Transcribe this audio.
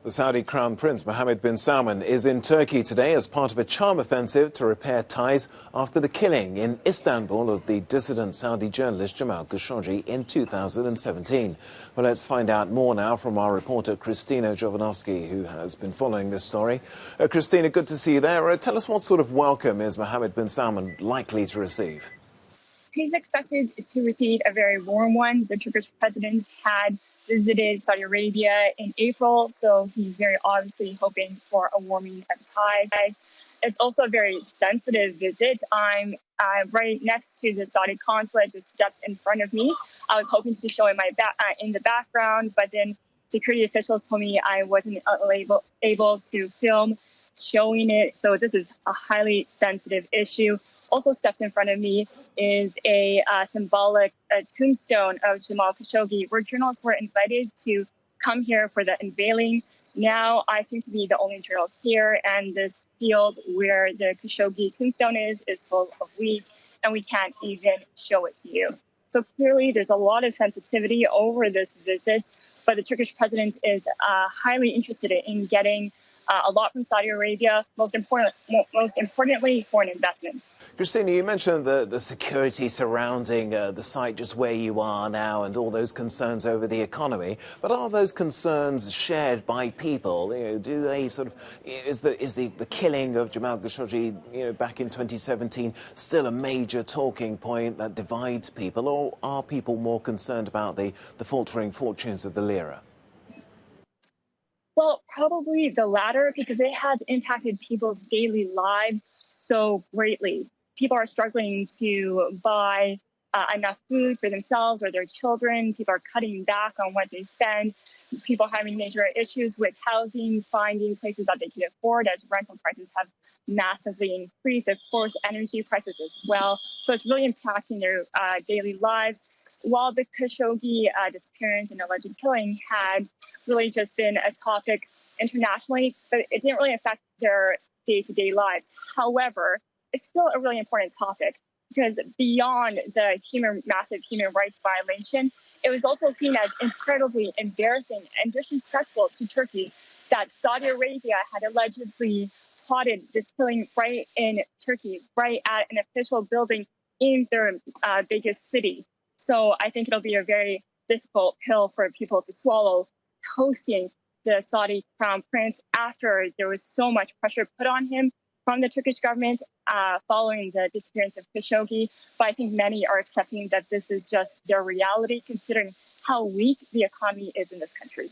The Saudi Crown Prince Mohammed bin Salman is in Turkey today as part of a charm offensive to repair ties after the killing in Istanbul of the dissident Saudi journalist Jamal Khashoggi in 2017. Well, let's find out more now from our reporter Christina Jovanovski, who has been following this story. Christina, good to see you there. Tell us what sort of welcome is Mohammed bin Salman likely to receive? He's expected to receive a very warm one. The Turkish president had visited Saudi Arabia in April, so he's very obviously hoping for a warming of ties. It's also a very sensitive visit. I'm right next to the Saudi consulate, just steps in front of me. I was hoping to show it in the background, but then security officials told me I wasn't able to film showing it. So this is a highly sensitive issue. Also steps in front of me is a symbolic tombstone of Jamal Khashoggi, where journalists were invited to come here for the unveiling. Now I seem to be the only journalist here, and this field where the Khashoggi tombstone is full of weeds, and we can't even show it to you. So clearly there's a lot of sensitivity over this visit, but the Turkish president is highly interested in getting a lot from Saudi Arabia, most importantly, foreign investments. Christina, you mentioned the security surrounding the site just where you are now and all those concerns over the economy. But are those concerns shared by people? Do they sort of, is the killing of Jamal Khashoggi, back in 2017 still a major talking point that divides people, or are people more concerned about the faltering fortunes of the lira? Well, probably the latter, because it has impacted people's daily lives so greatly. People are struggling to buy enough food for themselves or their children. People are cutting back on what they spend. People are having major issues with housing, finding places that they can afford, as rental prices have massively increased. Of course, energy prices as well. So it's really impacting their daily lives. While the Khashoggi disappearance and alleged killing had really just been a topic internationally, but it didn't really affect their day-to-day lives. However, it's still a really important topic because beyond the massive human rights violation, it was also seen as incredibly embarrassing and disrespectful to Turkey that Saudi Arabia had allegedly plotted this killing right in Turkey, right at an official building in their biggest city. So I think it'll be a very difficult pill for people to swallow, hosting the Saudi Crown Prince after there was so much pressure put on him from the Turkish government following the disappearance of Khashoggi. But I think many are accepting that this is just their reality, considering how weak the economy is in this country.